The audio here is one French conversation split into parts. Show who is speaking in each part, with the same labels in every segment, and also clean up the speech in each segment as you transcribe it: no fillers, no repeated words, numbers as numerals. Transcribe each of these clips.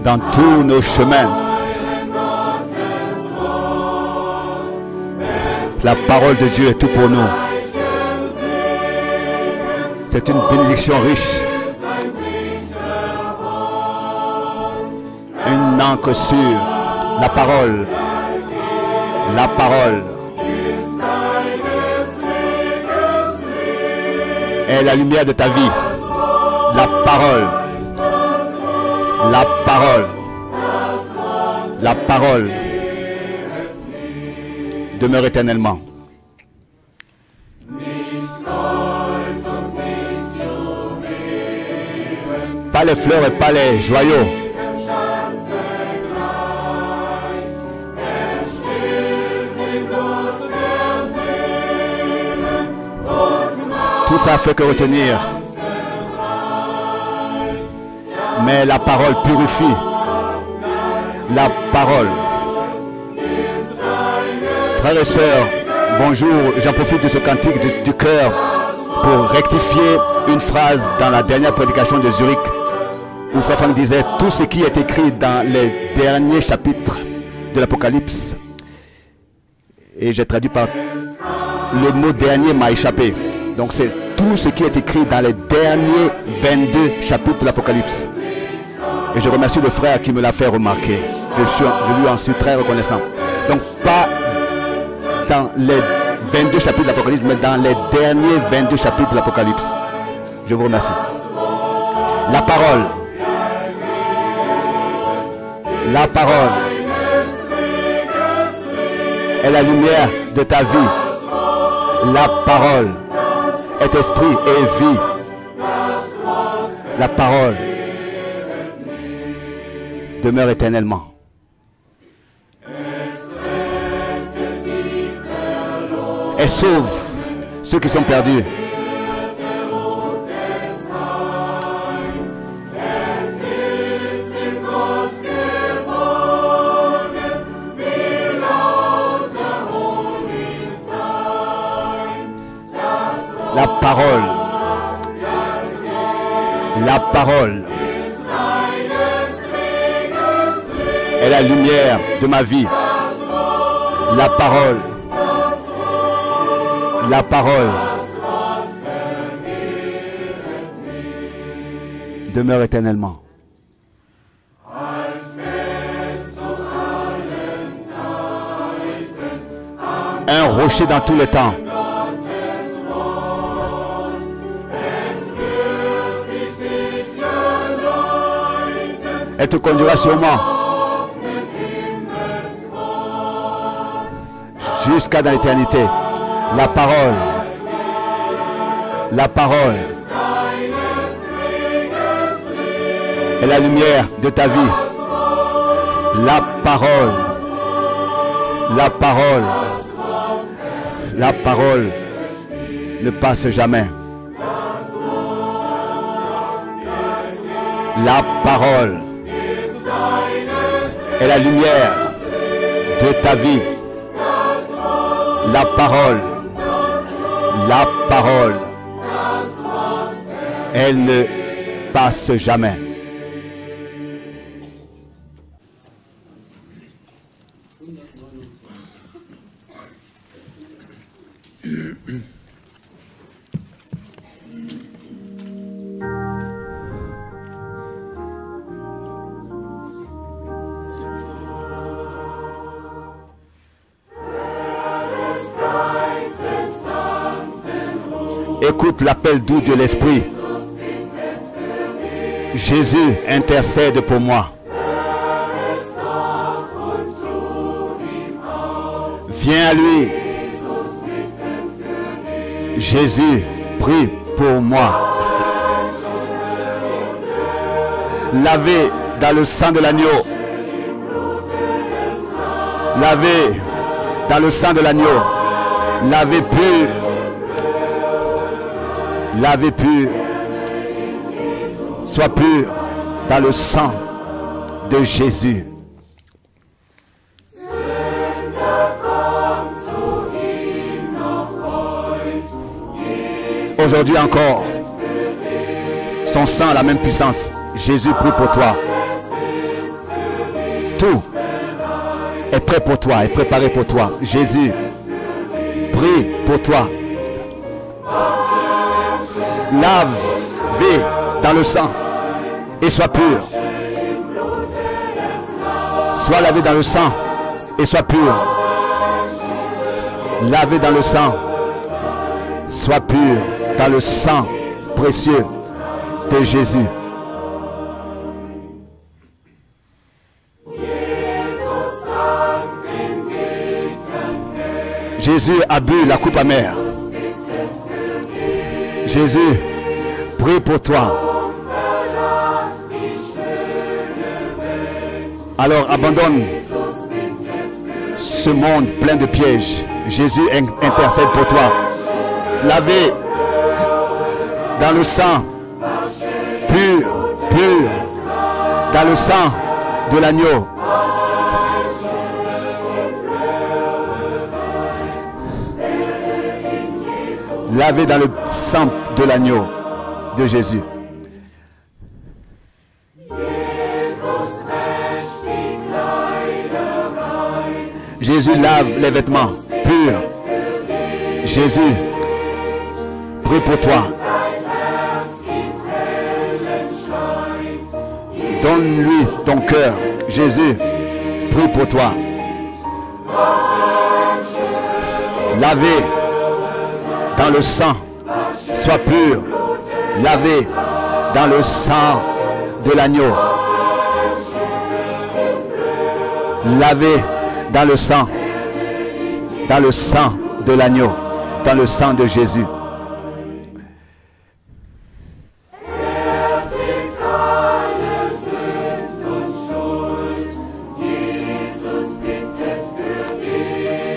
Speaker 1: dans tous nos chemins. La parole de Dieu est tout pour nous. C'est une bénédiction riche. Une encre sûre. La parole. La parole est la lumière de ta vie. La parole. La parole. La parole demeure éternellement. Pas les fleurs et pas les joyaux. Tout ça fait que retenir. Mais la parole purifie. La parole. Frères et sœurs, bonjour. J'en profite de ce cantique du cœur pour rectifier une phrase dans la dernière prédication de Zurich où Frère Franck disait tout ce qui est écrit dans les derniers chapitres de l'Apocalypse. Et j'ai traduit par le mot dernier m'a échappé. Donc c'est tout ce qui est écrit dans les derniers 22 chapitres de l'Apocalypse. Et je remercie le frère qui me l'a fait remarquer. Je lui en suis très reconnaissant. Donc pas dans les 22 chapitres de l'Apocalypse, mais dans les derniers 22 chapitres de l'Apocalypse. Je vous remercie. La parole. La parole est la lumière de ta vie. La parole est esprit et vie. La parole demeure éternellement. Elle sauve ceux qui sont perdus. La parole. La parole est la lumière de ma vie. La parole. La parole demeure éternellement. Un rocher dans tous les temps. Elle te conduira sûrement jusqu'à dans l'éternité. La parole. La parole est la lumière de ta vie. La parole. La parole. La parole ne passe jamais. La parole est la lumière de ta vie. La parole. La parole, elle ne passe jamais. Écoute l'appel doux de l'Esprit. Jésus intercède pour moi. Viens à lui. Jésus prie pour moi. Lavé dans le sang de l'agneau. Lavé dans le sang de l'agneau. Lavé pur. Lavé pur. Sois pur dans le sang de Jésus. Aujourd'hui encore, son sang a la même puissance. Jésus prie pour toi. Tout est prêt pour toi, est préparé pour toi. Jésus prie pour toi. Lavé dans le sang et sois pur. Sois lavé dans le sang et sois pur. Lavé dans le sang, sois pur dans le sang précieux de Jésus. Jésus a bu la coupe amère. Jésus prie pour toi. Alors abandonne ce monde plein de pièges. Jésus intercède pour toi. Lavé dans le sang pur, pur, dans le sang de l'agneau. Lavé dans le sang de l'agneau de Jésus. Jésus lave les vêtements purs. Jésus prie pour toi. Donne-lui ton cœur. Jésus prie pour toi. Lavé dans le sang, sois pur. Lavé dans le sang de l'agneau. Lavé dans le sang de l'agneau, dans le sang de Jésus.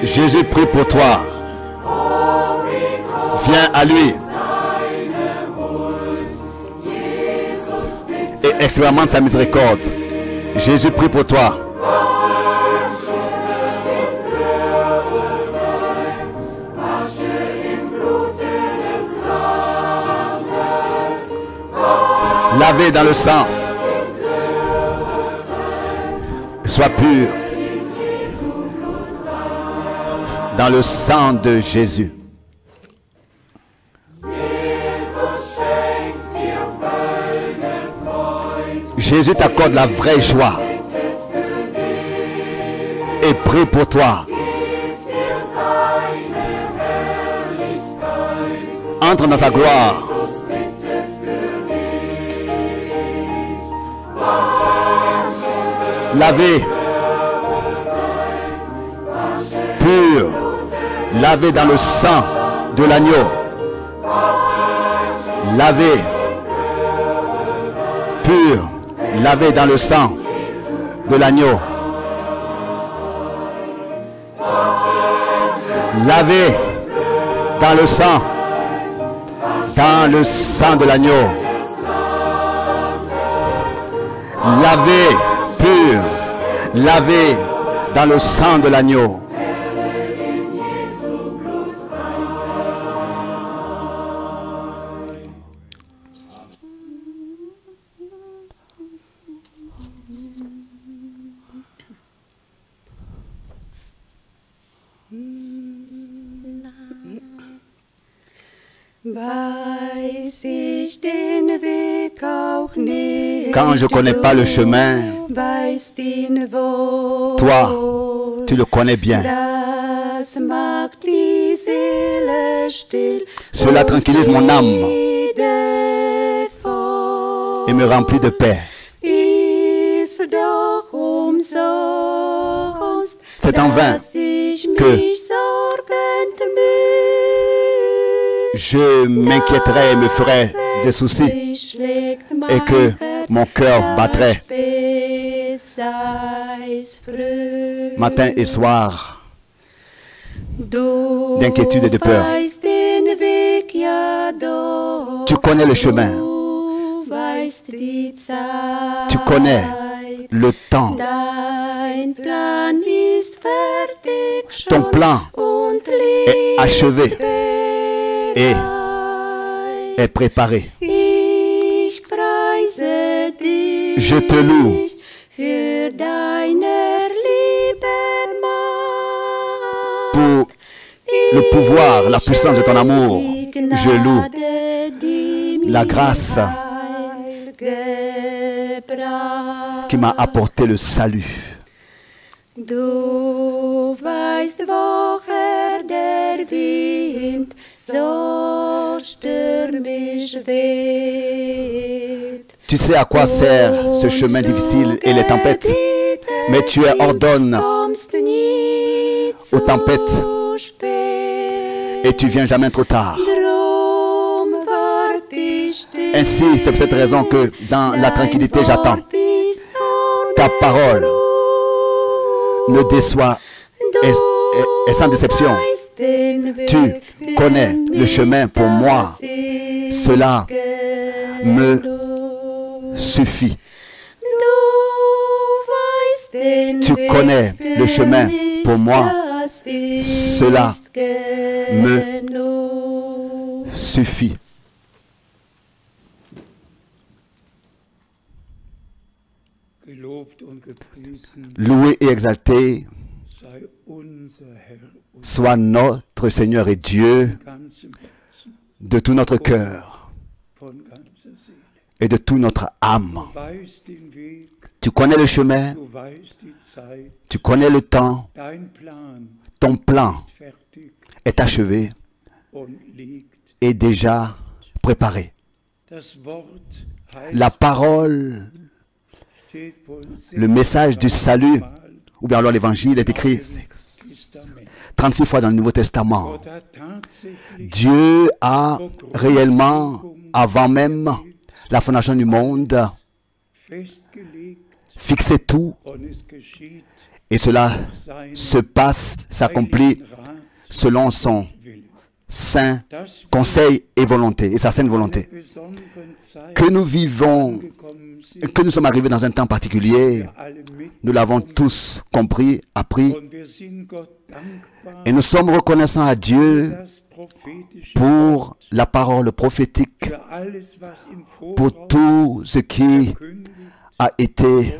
Speaker 1: Jésus prie pour toi. Viens à lui et expérimente sa miséricorde. Jésus prie pour toi. Lavé dans le sang. Sois pur dans le sang de Jésus. Jésus t'accorde la vraie joie et prie pour toi. Entre dans sa gloire. Lavé, pur, lavé dans le sang de l'agneau. Lavé, pur, lavé dans le sang de l'agneau. Lavé dans le sang de l'agneau. Lavé, pur, lavé dans le sang de l'agneau. Quand je ne connais pas le chemin, toi, tu le connais bien. Cela tranquillise mon âme et me remplit de paix. C'est en vain que je m'inquiéterais et me ferais des soucis et que mon cœur battrait matin et soir d'inquiétude et de peur. Tu connais le chemin. Tu connais le temps. Ton plan est achevé et est préparé. Je te loue pouvoir, la puissance de ton amour. Je loue la grâce qui m'a apporté le salut.
Speaker 2: Du weißt, woher der Wind so stürmisch weht.
Speaker 1: Tu sais à quoi sert ce chemin difficile et les tempêtes, mais tu ordonnes aux tempêtes et tu viens jamais trop tard. Ainsi, c'est pour cette raison que dans la tranquillité, j'attends. Ta parole ne déçoit et sans déception. Tu connais le chemin pour moi. Cela me suffit. Tu connais le chemin pour moi. Cela me suffit. Loué et exalté soit notre Seigneur et Dieu de tout notre cœur et de toute notre âme. Tu connais le chemin, tu connais le temps, ton plan est achevé et déjà préparé. La parole, le message du salut, ou bien alors l'évangile est écrit 36 fois dans le Nouveau Testament. Dieu a réellement, avant même la fondation du monde, fixé tout et cela se passe, s'accomplit selon son saint conseil et volonté, et sa sainte volonté. Que nous vivons, que nous sommes arrivés dans un temps particulier, nous l'avons tous compris, appris, et nous sommes reconnaissants à Dieu pour la parole prophétique, pour tout ce qui a été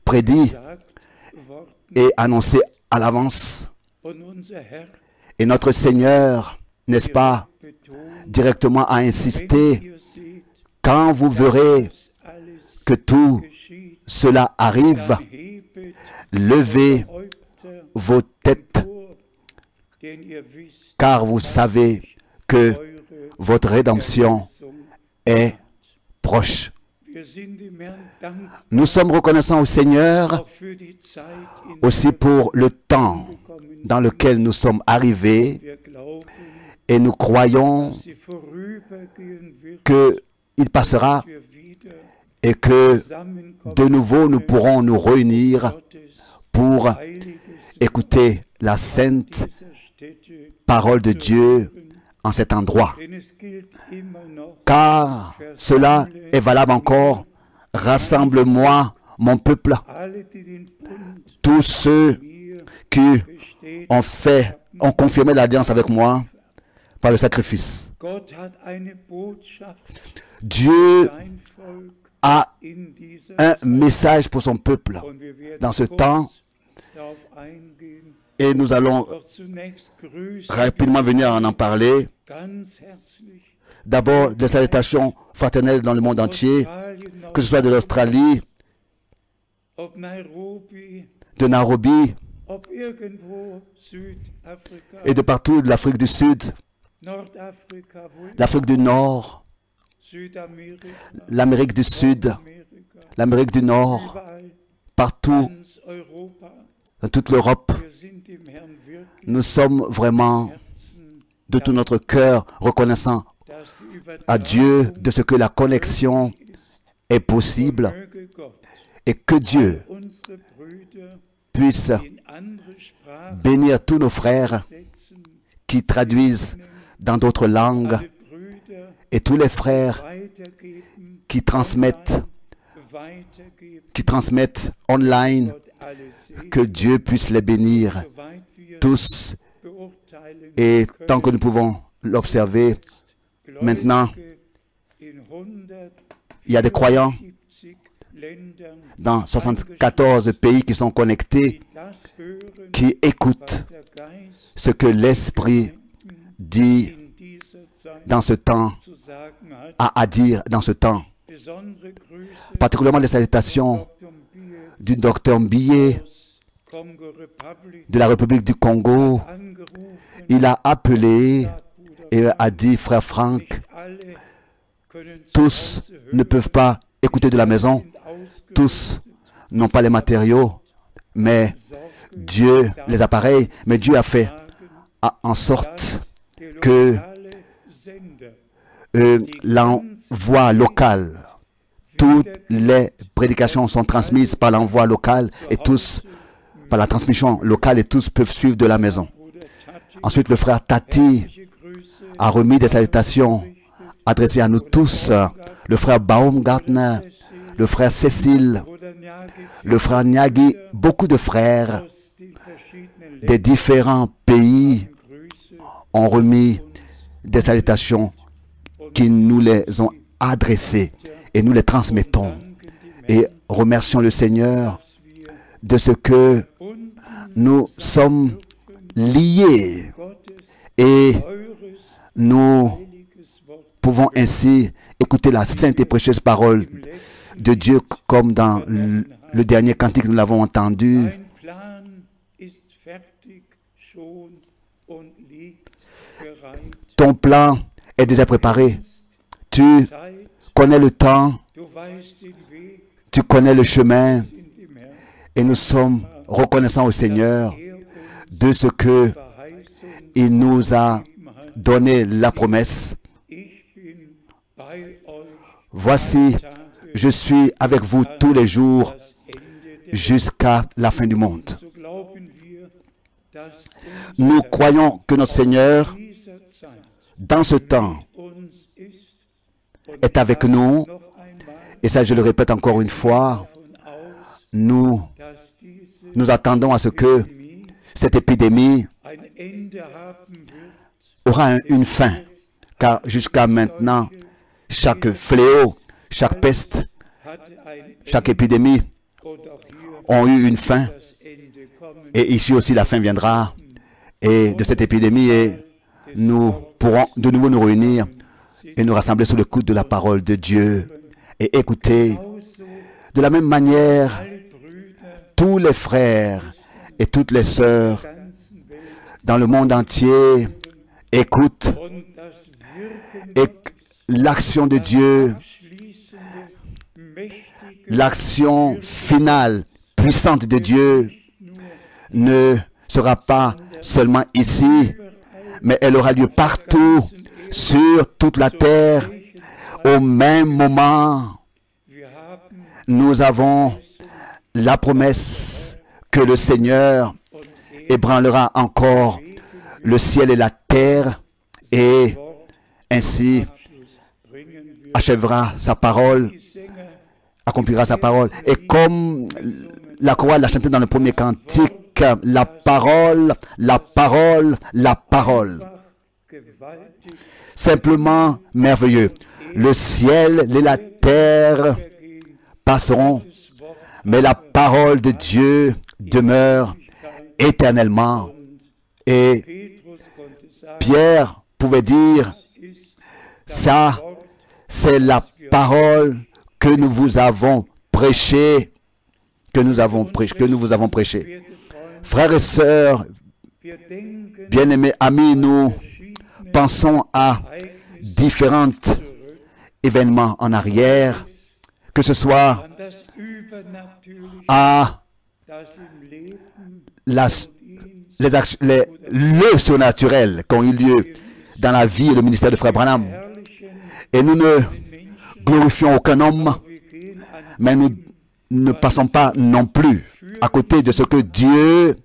Speaker 1: prédit et annoncé à l'avance. Et notre Seigneur, n'est-ce pas, directement a insisté, quand vous verrez que tout cela arrive, levez vos têtes, car vous savez que votre rédemption est proche. Nous sommes reconnaissants au Seigneur aussi pour le temps dans lequel nous sommes arrivés et nous croyons qu'il passera et que de nouveau nous pourrons nous réunir pour écouter la sainte parole de Dieu en cet endroit. Car cela est valable encore. Rassemble-moi, mon peuple, tous ceux qui ont confirmé l'alliance avec moi par le sacrifice. Dieu a un message pour son peuple dans ce temps et nous allons rapidement venir en parler. D'abord, des salutations fraternelles dans le monde entier, que ce soit de l'Australie, de Nairobi et de partout de l'Afrique du Sud, l'Afrique du Nord, l'Amérique du Sud, l'Amérique du Nord, partout, dans toute l'Europe. Nous sommes vraiment de tout notre cœur reconnaissants à Dieu de ce que la connexion est possible et que Dieu puisse bénir tous nos frères qui traduisent dans d'autres langues et tous les frères qui transmettent online, que Dieu puisse les bénir tous et tant que nous pouvons l'observer. Maintenant, il y a des croyants dans 74 pays qui sont connectés, qui écoutent ce que l'Esprit dit dans ce temps, a à dire dans ce temps. Particulièrement les salutations du docteur Mbiye de la République du Congo. Il a appelé et a dit, frère Franck, tous ne peuvent pas écouter de la maison, tous n'ont pas les matériaux, mais Dieu, les appareils, mais Dieu a fait en sorte que l'envoi local, toutes les prédications sont transmises par l'envoi local et tous, par la transmission locale, et tous peuvent suivre de la maison. Ensuite, le frère Tati a remis des salutations adressées à nous tous. Le frère Baumgartner, le frère Cécile, le frère Nyagi, beaucoup de frères des différents pays ont remis des salutations qui nous les ont adressées et nous les transmettons. Et remercions le Seigneur de ce que nous sommes liés et nous pouvons ainsi écouter la sainte et précieuse parole de Dieu comme dans le dernier cantique nous l'avons entendu. Ton plan est déjà préparé. Tu connais le temps, tu connais le chemin et nous sommes reconnaissants au Seigneur de ce que il nous a donné la promesse. Voici, je suis avec vous tous les jours jusqu'à la fin du monde. Nous croyons que notre Seigneur, dans ce temps, est avec nous. Et ça, je le répète encore une fois, nous attendons à ce que cette épidémie aura une fin. Car jusqu'à maintenant, chaque fléau, chaque peste, chaque épidémie ont eu une fin. Et ici aussi, la fin viendra. Et de cette épidémie, et nous pourrons de nouveau nous réunir et nous rassembler sous l'écoute de la parole de Dieu et écouter. De la même manière, tous les frères et toutes les sœurs dans le monde entier écoutent et l'action de Dieu, l'action finale, puissante de Dieu ne sera pas seulement ici, mais elle aura lieu partout, sur toute la terre, au même moment. Nous avons la promesse que le Seigneur ébranlera encore le ciel et la terre et ainsi achèvera sa parole, accomplira sa parole. Et comme la chorale l'a chanté dans le premier cantique, la parole, la parole, la parole. Simplement merveilleux. Le ciel et la terre passeront, mais la parole de Dieu demeure éternellement. Et Pierre pouvait dire, ça, c'est la parole que nous vous avons prêchée, que nous vous avons prêchée. Frères et sœurs, bien-aimés amis, nous pensons à différents événements en arrière, que ce soit à le surnaturel qui ont eu lieu dans la vie et le ministère de Frère Branham. Et nous ne glorifions aucun homme, mais nous ne passons pas non plus à côté de ce que Dieu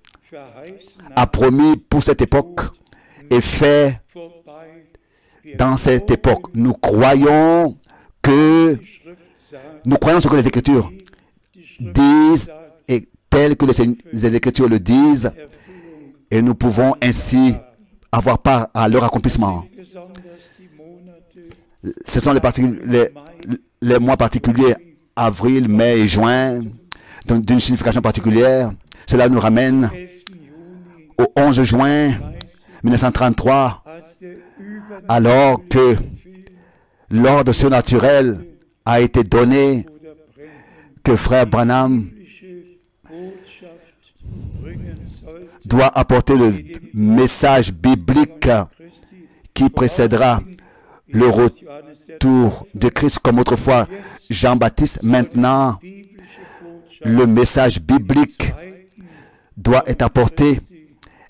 Speaker 1: a promis pour cette époque et fait dans cette époque. Nous croyons ce que les Écritures disent et tel que les Écritures le disent, et nous pouvons ainsi avoir part à leur accomplissement. Ce sont les mois particuliers, avril, mai et juin, d'une signification particulière. Cela nous ramène au 11 juin 1933, alors que l'ordre surnaturel a été donné, que frère Branham doit apporter le message biblique qui précédera le retour de Christ, comme autrefois Jean-Baptiste. Maintenant, le message biblique doit être apporté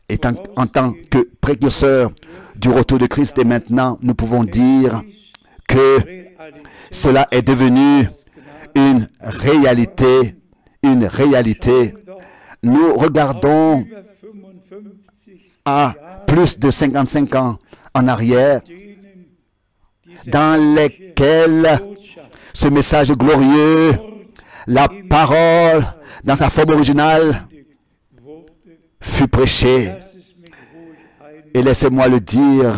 Speaker 1: et en tant que précurseur du retour de Christ. Et maintenant, nous pouvons dire que cela est devenu une réalité. Une réalité. Nous regardons à plus de 55 ans en arrière, dans lesquels ce message glorieux, la parole, dans sa forme originale, fut prêché. Et laissez-moi le dire,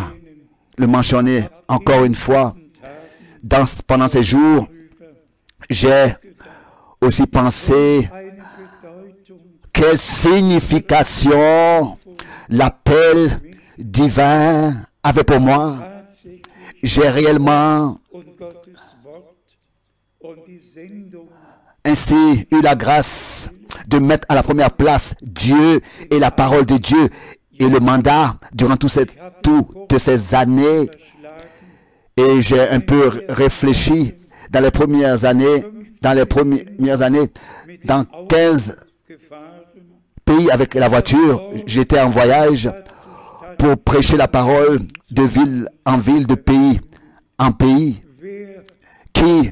Speaker 1: le mentionner encore une fois. Pendant ces jours, j'ai aussi pensé quelle signification l'appel divin avait pour moi. J'ai réellement ainsi eu la grâce de mettre à la première place Dieu et la parole de Dieu et le mandat durant toutes ces années. Et j'ai un peu réfléchi dans les premières années, dans 15 pays avec la voiture, j'étais en voyage pour prêcher la parole de ville en ville, de pays en pays. Qui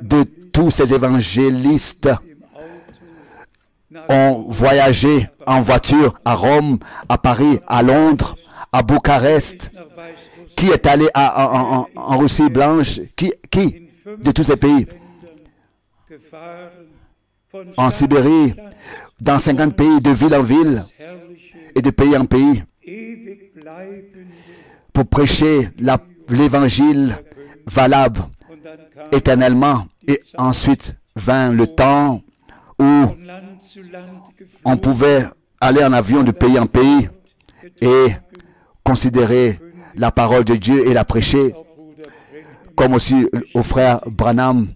Speaker 1: de tous ces évangélistes ont voyagé en voiture à Rome, à Paris, à Londres, à Bucarest? Qui est allé en Russie blanche? Qui de tous ces pays? En Sibérie, dans 50 pays, de ville en ville et de pays en pays, pour prêcher l'évangile valable éternellement. Et ensuite vint le temps où on pouvait aller en avion de pays en pays et considérer la parole de Dieu et la prêcher, comme aussi au frère Branham.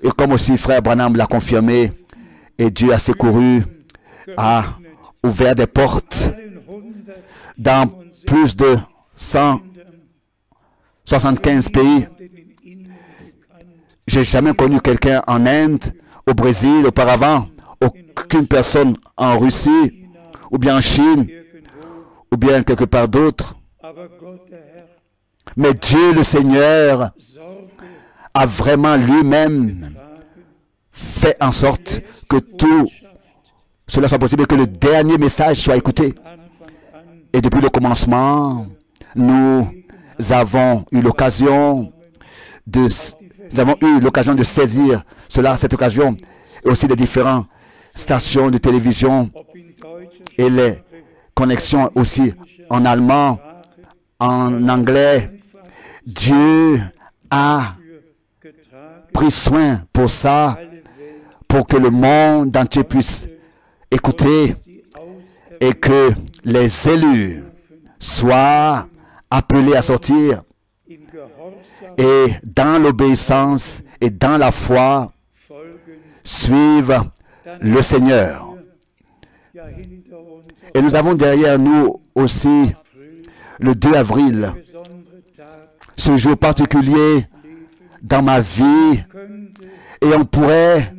Speaker 1: Et comme aussi frère Branham l'a confirmé, et Dieu a secouru, a ouvert des portes dans plus de 175 pays. J'ai jamais connu quelqu'un en Inde, au Brésil auparavant, aucune personne en Russie, ou bien en Chine, ou bien quelque part d'autre. Mais Dieu le Seigneur a vraiment lui-même fait en sorte que tout cela soit possible, que le dernier message soit écouté. Et depuis le commencement, nous avons eu l'occasion de saisir cette occasion, et aussi les différentes stations de télévision et les connexions aussi en allemand, en anglais. Dieu a pris soin pour ça, pour que le monde entier puisse écouter et que les élus soient appelés à sortir et dans l'obéissance et dans la foi suivre le Seigneur. Et nous avons derrière nous aussi le 2 avril, ce jour particulier dans ma vie, et on pourrait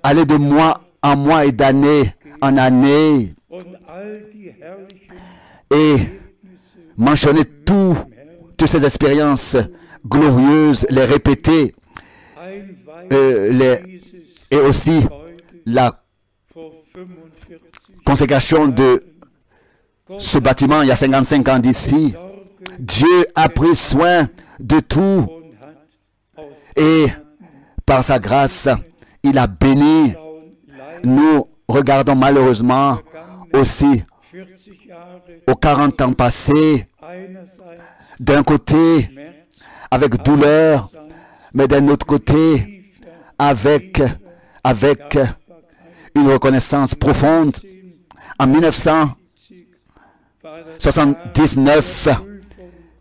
Speaker 1: aller de mois en mois et d'année en année et mentionner toutes ces expériences glorieuses, les répéter, et aussi la consécration de ce bâtiment il y a 55 ans d'ici. Dieu a pris soin de tout et par sa grâce, il a béni. Nous regardons malheureusement aussi aux 40 ans passés, d'un côté avec douleur, mais d'un autre côté avec une reconnaissance profonde. En 1900, 79,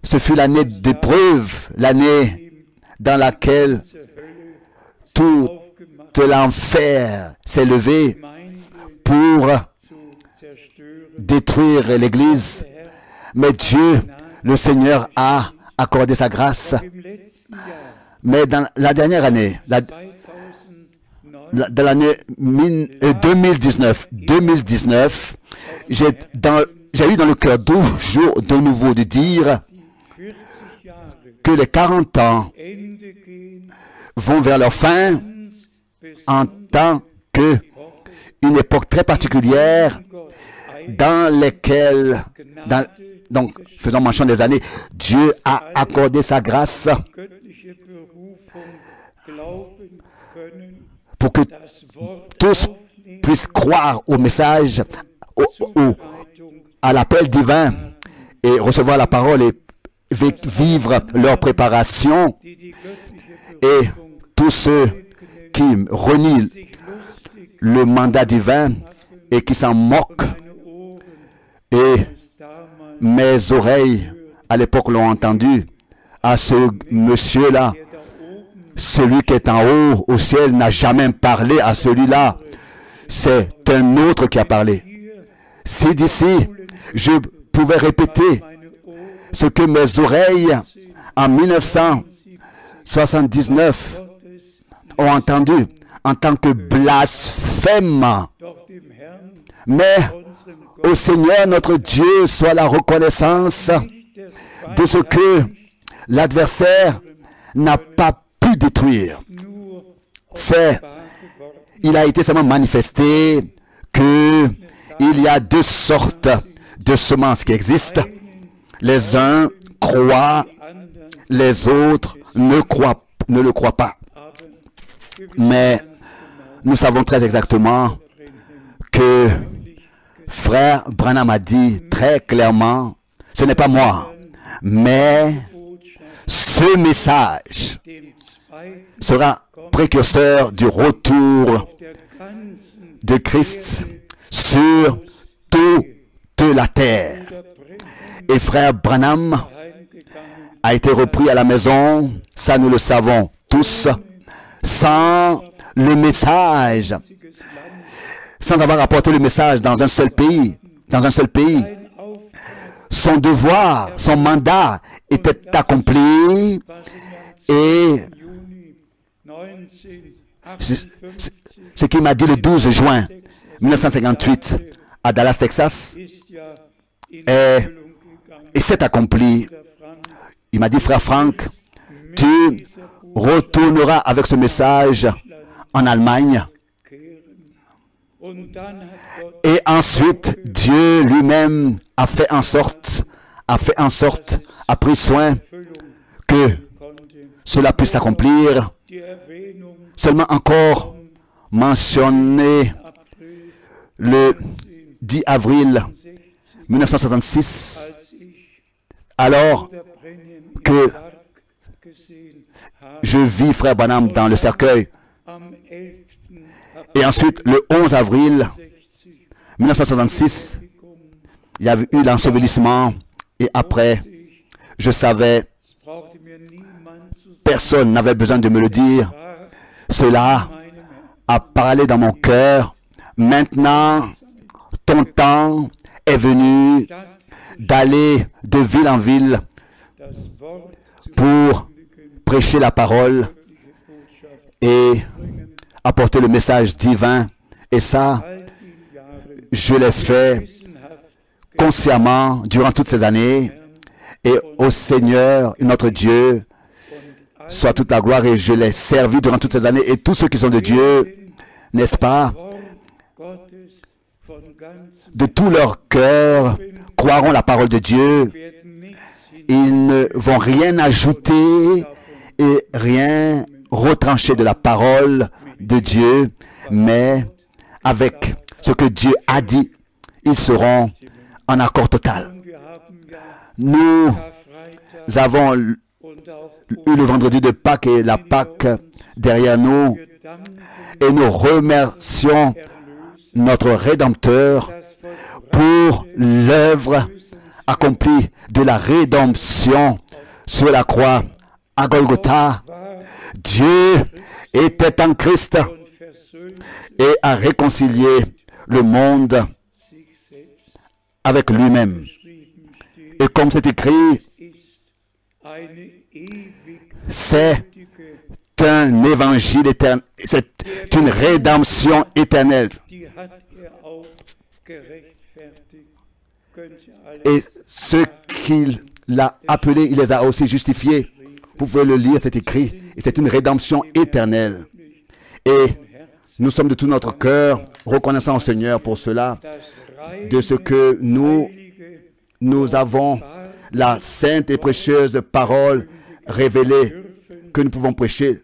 Speaker 1: ce fut l'année d'épreuve, l'année dans laquelle tout l'enfer s'est levé pour détruire l'Église. Mais Dieu, le Seigneur, a accordé sa grâce. Mais dans la dernière année, dans l'année 2019, j'ai eu dans le cœur toujours de nouveau de dire que les 40 ans vont vers leur fin en tant qu'une époque très particulière dans laquelle, donc faisons mention des années, Dieu a accordé sa grâce pour que tous puissent croire au message, à l'appel divin et recevoir la parole et vivre leur préparation. Et tous ceux qui renient le mandat divin et qui s'en moquent, et mes oreilles à l'époque l'ont entendu, à ce monsieur-là, celui qui est en haut au ciel n'a jamais parlé à celui-là, c'est un autre qui a parlé. Si d'ici je pouvais répéter ce que mes oreilles en 1979 ont entendu en tant que blasphème, mais au Seigneur notre Dieu soit la reconnaissance de ce que l'adversaire n'a pas pu détruire. Il a été seulement manifesté qu'il y a deux sortes de semences qui existent. Les uns croient, les autres ne le croient pas. Mais nous savons très exactement que Frère Branham a dit très clairement, ce n'est pas moi, mais ce message sera précurseur du retour de Christ sur toute la terre. Et Frère Branham a été repris à la maison, ça nous le savons tous, sans le message, sans avoir apporté le message dans un seul pays, son devoir, son mandat était accompli et ce qu'il m'a dit le 12 juin 1958 à Dallas, Texas, et s'est accompli. Il m'a dit, frère Frank, tu retourneras avec ce message en Allemagne. Et ensuite, Dieu lui-même a fait en sorte, a pris soin que cela puisse s'accomplir. Seulement encore mentionné le 10 avril 1966, alors que je vis Frère Branham dans le cercueil. Et ensuite, le 11 avril 1966, il y avait eu l'ensevelissement. Et après, je savais, personne n'avait besoin de me le dire. Cela a parlé dans mon cœur. Maintenant, ton temps est venu d'aller de ville en ville pour prêcher la parole et apporter le message divin. Et ça, je l'ai fait consciemment durant toutes ces années. Et au Seigneur, notre Dieu, soit toute la gloire. Et je l'ai servi durant toutes ces années. Et tous ceux qui sont de Dieu, n'est-ce pas, de tout leur cœur, croiront la parole de Dieu. Ils ne vont rien ajouter et rien retrancher de la parole de Dieu, mais avec ce que Dieu a dit, ils seront en accord total. Nous avons eu le vendredi de Pâques et la Pâques derrière nous, et nous remercions notre Rédempteur pour l'œuvre accompli de la rédemption sur la croix à Golgotha. Dieu était en Christ et a réconcilié le monde avec lui-même. Et comme c'est écrit, c'est un évangile éternel, c'est une rédemption éternelle. Et ceux qu'il a appelés, il les a aussi justifiés. Vous pouvez le lire, c'est écrit. Et c'est une rédemption éternelle. Et nous sommes de tout notre cœur reconnaissants au Seigneur pour cela, de ce que nous avons la sainte et précieuse parole révélée que nous pouvons prêcher.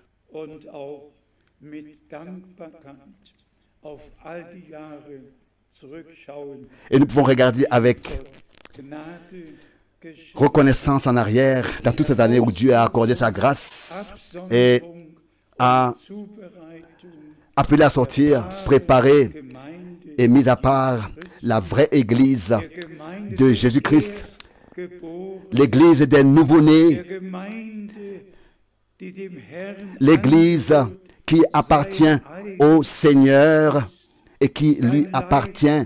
Speaker 1: Et nous pouvons regarder avec reconnaissance en arrière dans toutes ces années où Dieu a accordé sa grâce et a appelé à sortir, préparé et mis à part la vraie Église de Jésus-Christ, l'Église des nouveau-nés, l'Église qui appartient au Seigneur et qui lui appartient,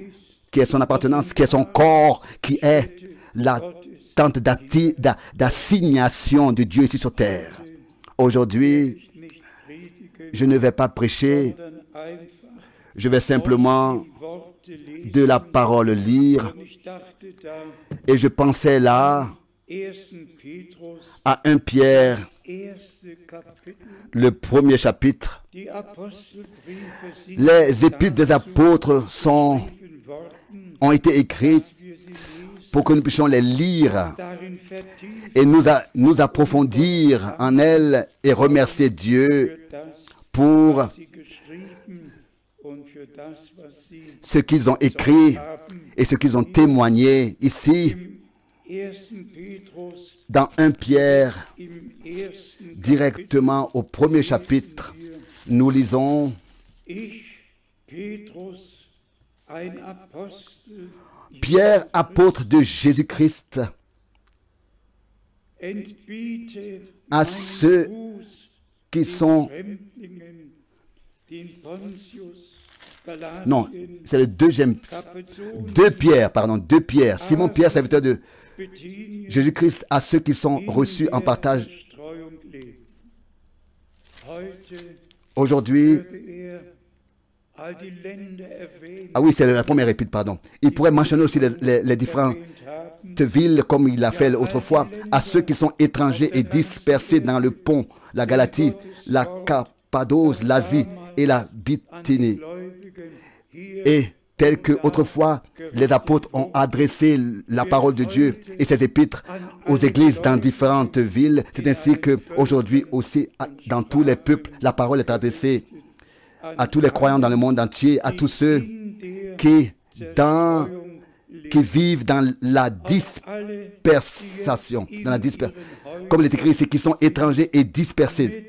Speaker 1: qui est son appartenance, qui est son corps, qui est la tente d'assignation de Dieu ici sur terre. Aujourd'hui, je ne vais pas prêcher, je vais simplement de la parole lire. Et je pensais là à 1 Pierre, le premier chapitre. Les épîtres des apôtres ont été écrites pour que nous puissions les lire et nous approfondir en elles et remercier Dieu pour ce qu'ils ont écrit et ce qu'ils ont témoigné ici dans 1 Pierre, directement au premier chapitre. Nous lisons: Pierre, apôtre de Jésus-Christ, à ceux qui sont... Non, c'est le deuxième. 2 Pierre. Simon Pierre, serviteur de Jésus-Christ, à ceux qui sont reçus en partage. Aujourd'hui, ah oui, c'est la première épître, pardon. Il pourrait mentionner aussi les différentes villes, comme il l'a fait autrefois, à ceux qui sont étrangers et dispersés dans le Pont, la Galatie, la Cappadoce, l'Asie et la Bithynie. Et tel que autrefois les apôtres ont adressé la parole de Dieu et ses épîtres aux églises dans différentes villes, c'est ainsi qu'aujourd'hui aussi, dans tous les peuples, la parole est adressée à tous les croyants dans le monde entier, à tous ceux qui vivent dans la dispersation, comme il est écrit ici, qui sont étrangers et dispersés.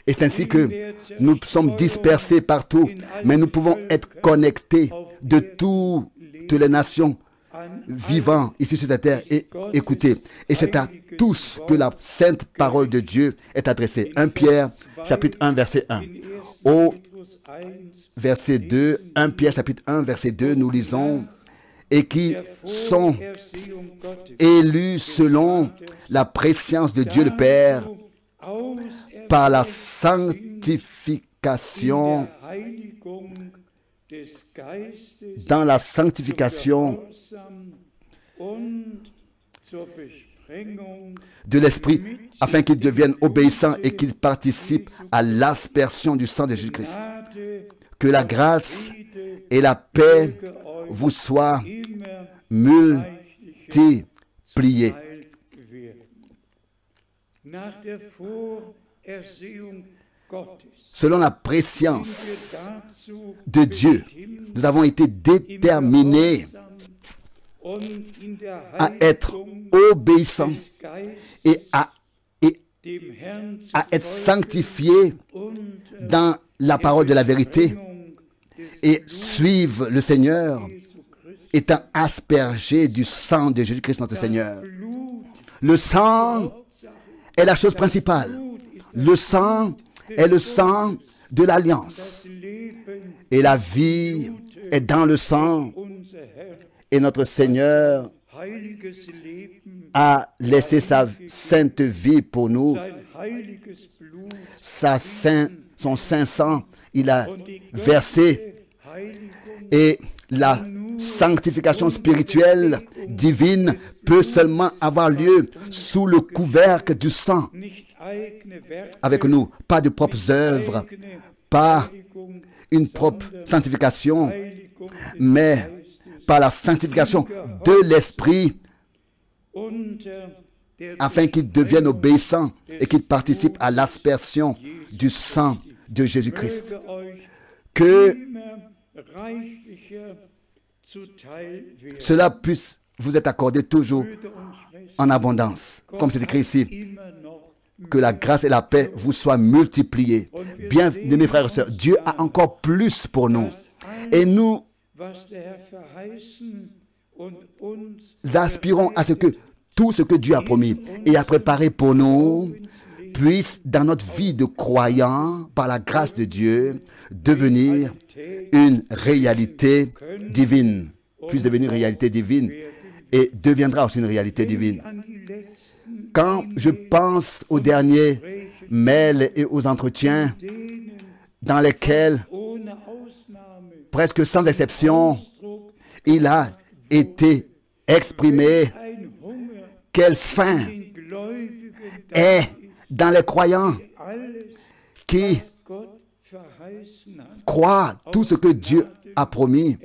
Speaker 1: Et c'est ainsi que nous sommes dispersés partout, mais nous pouvons être connectés de toutes les nations vivant ici sur la terre et écouter. Et c'est à tous que la sainte parole de Dieu est adressée. 1 Pierre, chapitre 1, verset 1. Au verset 2, 1 Pierre, chapitre 1, verset 2, nous lisons: et qui sont élus selon la préscience de Dieu le Père, par la sanctification, dans la sanctification de l'Esprit, afin qu'ils deviennent obéissants et qu'ils participent à l'aspersion du sang de Jésus-Christ. Que la grâce et la paix vous soient multipliées. Selon la préscience de Dieu, nous avons été déterminés à être obéissants et à être sanctifiés dans la parole de la vérité et suivre le Seigneur étant aspergé du sang de Jésus-Christ notre Seigneur. Le sang est la chose principale. Le sang est le sang de l'alliance. Et la vie est dans le sang. Et notre Seigneur a laissé sa sainte vie pour nous. Son saint sang, il a versé. Et la sanctification spirituelle divine peut seulement avoir lieu sous le couvercle du sang. Avec nous, pas de propres œuvres, pas une propre sanctification, mais par la sanctification de l'Esprit, afin qu'il devienne obéissant et qu'il participe à l'aspersion du sang de Jésus-Christ. Que cela puisse vous être accordé toujours en abondance, comme c'est écrit ici. Que la grâce et la paix vous soient multipliées. Bien, mes frères et sœurs, Dieu a encore plus pour nous. Et nous aspirons à ce que tout ce que Dieu a promis et a préparé pour nous puisse, dans notre vie de croyant, par la grâce de Dieu, devenir une réalité divine. Puisse devenir une réalité divine et deviendra aussi une réalité divine. Quand je pense aux derniers mails et aux entretiens dans lesquels, presque sans exception, il a été exprimé quelle faim est dans les croyants qui croient tout ce que Dieu a promis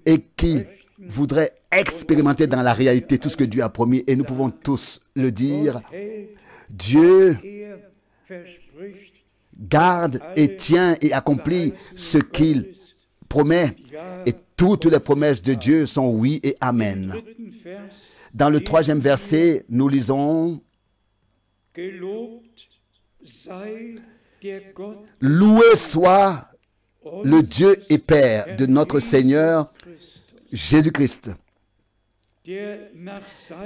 Speaker 1: et qui voudraient expérimenter dans la réalité tout ce que Dieu a promis. Et nous pouvons tous le dire. Dieu garde et tient et accomplit ce qu'il promet. Et toutes les promesses de Dieu sont oui et amen. Dans le 3e verset, nous lisons: Loué soit le Dieu et Père de notre Seigneur Jésus-Christ,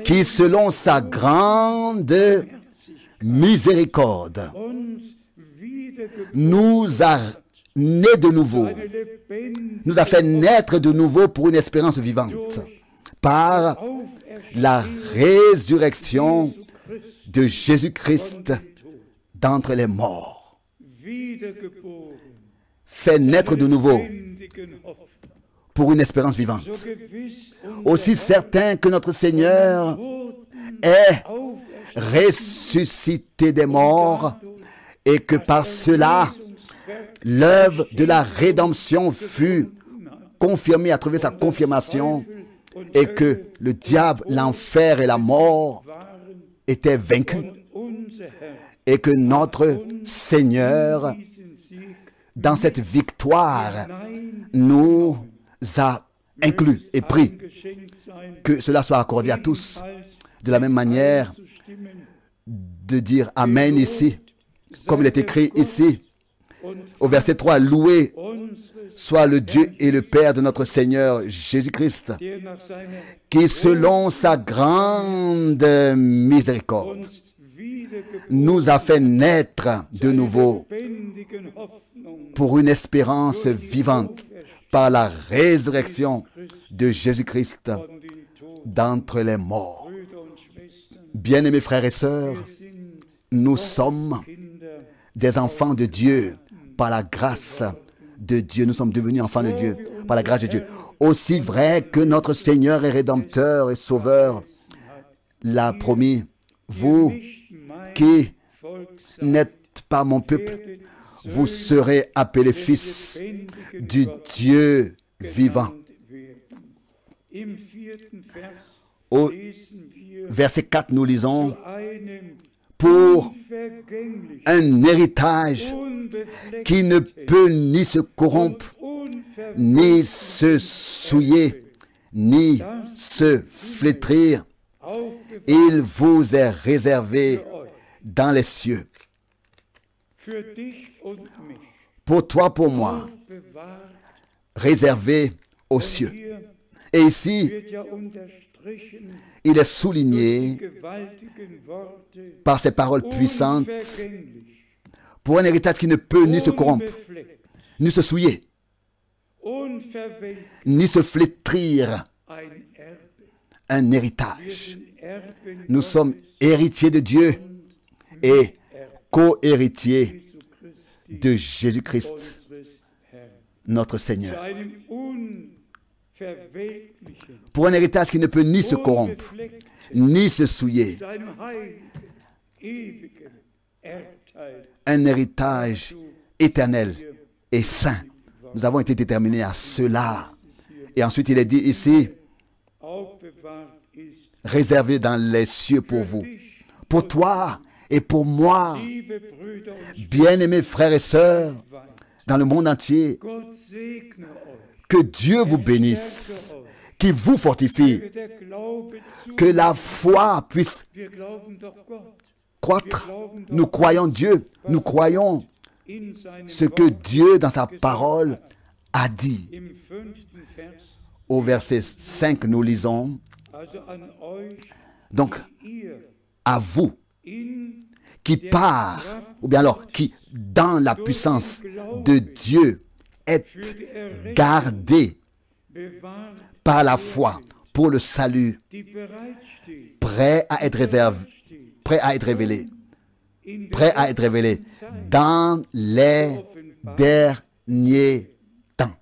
Speaker 1: qui selon sa grande miséricorde nous a nés de nouveau, nous a fait naître de nouveau pour une espérance vivante, par la résurrection de Jésus-Christ d'entre les morts. Fait naître de nouveau pour une espérance vivante. Aussi certain que notre Seigneur est ressuscité des morts et que par cela, l'œuvre de la rédemption fut confirmée, a trouvé sa confirmation, et que le diable, l'enfer et la mort étaient vaincus, et que notre Seigneur, dans cette victoire, nous a inclus et pris. Que cela soit accordé à tous. De la même manière, de dire Amen ici, comme il est écrit ici, au verset 3, loué soit le Dieu et le Père de notre Seigneur Jésus-Christ, qui selon sa grande miséricorde nous a fait naître de nouveau pour une espérance vivante par la résurrection de Jésus-Christ d'entre les morts. Bien-aimés frères et sœurs, nous sommes des enfants de Dieu par la grâce de Dieu. Nous sommes devenus enfants de Dieu par la grâce de Dieu. Aussi vrai que notre Seigneur et Rédempteur et Sauveur l'a promis, vous qui n'êtes pas mon peuple, vous serez appelés fils du Dieu vivant. Au verset 4, nous lisons: pour un héritage qui ne peut ni se corrompre, ni se souiller, ni se flétrir, il vous est réservé dans les cieux. Pour toi, pour moi, réservé aux cieux. Et ici, il est souligné par ces paroles puissantes pour un héritage qui ne peut ni se corrompre, ni se souiller, ni se flétrir. Un héritage. Nous sommes héritiers de Dieu et co-héritiers de Jésus-Christ, notre Seigneur. Pour un héritage qui ne peut ni se corrompre, ni se souiller. Un héritage éternel et saint. Nous avons été déterminés à cela. Et ensuite, il est dit ici, réservé dans les cieux pour vous, pour toi et pour moi, bien-aimés frères et sœurs, dans le monde entier, que Dieu vous bénisse, qu'il vous fortifie, que la foi puisse croître. Nous croyons Dieu, nous croyons ce que Dieu dans sa parole a dit. Au verset 5, nous lisons, donc, à vous, qui part, ou bien alors, qui, dans la puissance de Dieu, êtes gardés par la foi pour le salut, prêt à être réservé, prêt à être révélé dans les derniers temps.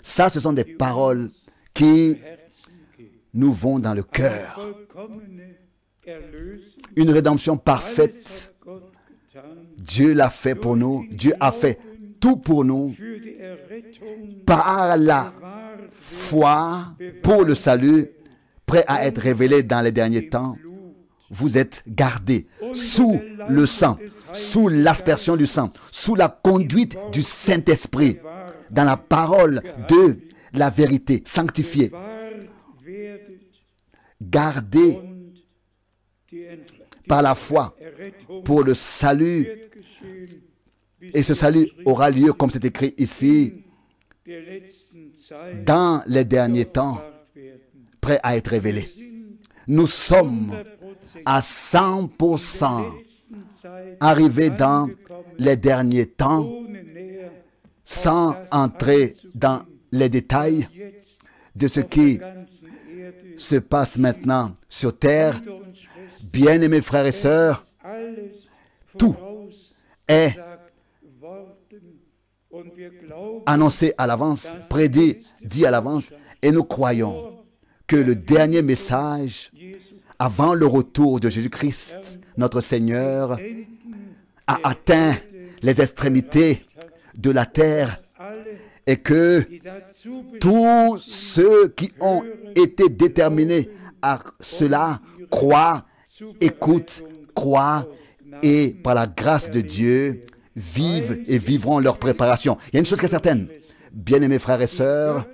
Speaker 1: Ça, ce sont des paroles qui nous vont dans le cœur. Une rédemption parfaite. Dieu l'a fait pour nous. Dieu a fait tout pour nous par la foi pour le salut, prêt à être révélé dans les derniers temps. Vous êtes gardés sous le sang, sous l'aspersion du sang, sous la conduite du Saint-Esprit, dans la parole de la vérité, sanctifiée, gardés par la foi pour le salut. Et ce salut aura lieu, comme c'est écrit ici, dans les derniers temps, prêt à être révélé. Nous sommes à 100% arrivés dans les derniers temps, sans entrer dans les détails de ce qui se passe maintenant sur terre. Bien-aimés frères et sœurs, tout est annoncé à l'avance, prédit, dit à l'avance, et nous croyons que le dernier message avant le retour de Jésus-Christ, notre Seigneur, a atteint les extrémités de la terre et que tous ceux qui ont été déterminés à cela croient, écoutent, croient et par la grâce de Dieu vivent et vivront leur préparation. Il y a une chose qui est certaine, bien-aimés frères et sœurs,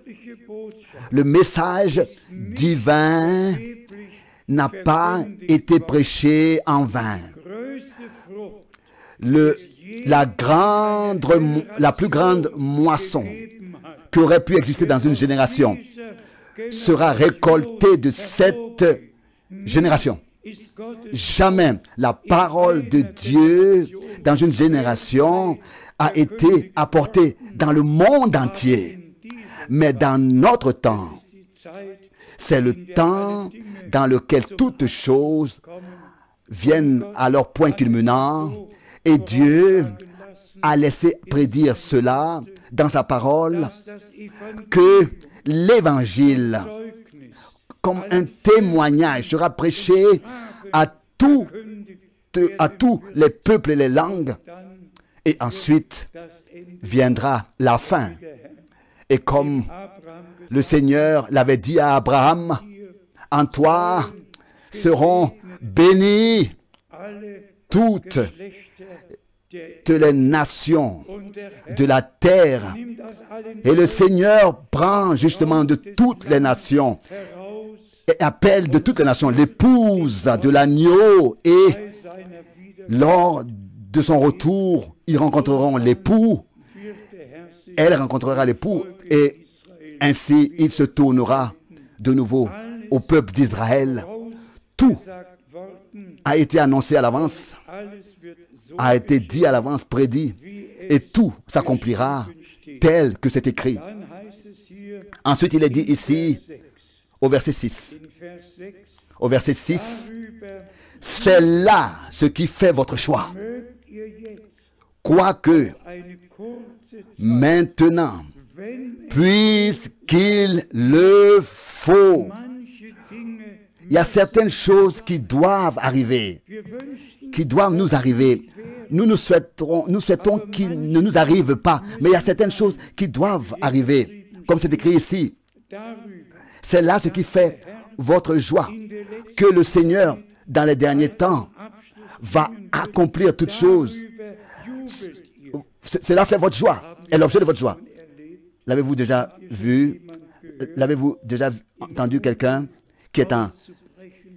Speaker 1: le message divin n'a pas été prêché en vain. La plus grande moisson qui aurait pu exister dans une génération sera récoltée de cette génération. Jamais la parole de Dieu dans une génération a été apportée dans le monde entier. Mais dans notre temps, c'est le temps dans lequel toutes choses viennent à leur point culminant et Dieu a laissé prédire cela dans sa parole que l'évangile, comme un témoignage, sera prêché à tous les peuples et les langues. Et ensuite viendra la fin. Et comme le Seigneur l'avait dit à Abraham, en toi seront bénies toutes les nations de la terre. Et le Seigneur prend justement de toutes les nations et appelle de toutes les nations l'épouse de l'agneau. Et lors de son retour, ils rencontreront l'époux. Elle rencontrera l'époux et Ainsi, il se tournera de nouveau au peuple d'Israël. Tout a été annoncé à l'avance, a été dit à l'avance, prédit, et tout s'accomplira tel que c'est écrit. Ensuite, il est dit ici, au verset 6. Au verset 6, c'est là ce qui fait votre choix. Quoique, maintenant, puisqu'il le faut, il y a certaines choses qui doivent arriver, qui doivent nous arriver. Nous souhaitons qu'il ne nous arrive pas, mais il y a certaines choses qui doivent arriver, comme c'est écrit ici. C'est là ce qui fait votre joie, que le Seigneur, dans les derniers temps, va accomplir toutes choses. Cela fait votre joie, est l'objet de votre joie. L'avez-vous déjà vu? L'avez-vous déjà entendu quelqu'un qui est en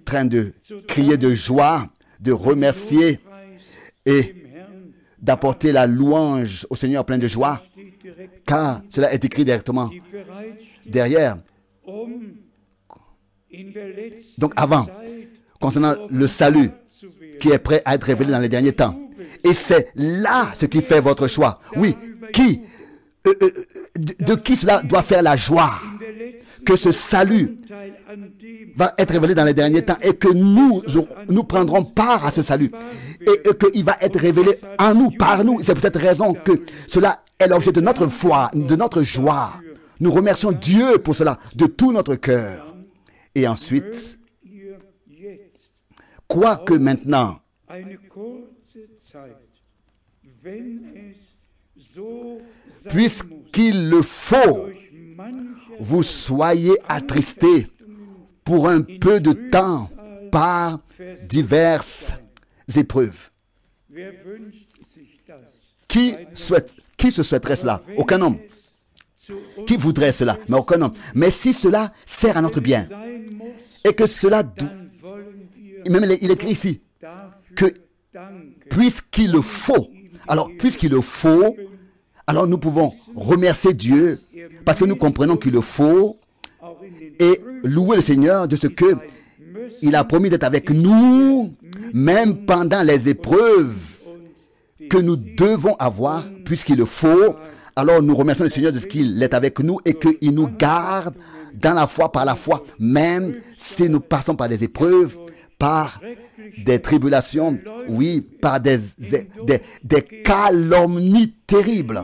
Speaker 1: train de crier de joie, de remercier et d'apporter la louange au Seigneur plein de joie? Car cela est écrit directement derrière. Donc avant, concernant le salut qui est prêt à être révélé dans les derniers temps. Et c'est là ce qui fait votre choix. Oui, de qui cela doit faire la joie? Que ce salut va être révélé dans les derniers temps et que nous prendrons part à ce salut. Et qu'il va être révélé en nous, par nous. C'est pour cette raison que cela est l'objet de notre foi, de notre joie. Nous remercions Dieu pour cela, de tout notre cœur. Et ensuite, quoique maintenant, puisqu'il le faut, vous soyez attristés pour un peu de temps par diverses épreuves. Qui se souhaiterait cela? Aucun homme. Qui voudrait cela? Mais aucun homme. Mais si cela sert à notre bien, et que cela... Même il écrit ici, que puisqu'il le faut, alors puisqu'il le faut, alors nous pouvons remercier Dieu, parce que nous comprenons qu'il le faut, et louer le Seigneur de ce que il a promis d'être avec nous, même pendant les épreuves que nous devons avoir, puisqu'il le faut. Alors nous remercions le Seigneur de ce qu'il est avec nous et qu'il nous garde dans la foi, par la foi, même si nous passons par des épreuves, par des tribulations, oui, par des calomnies terribles.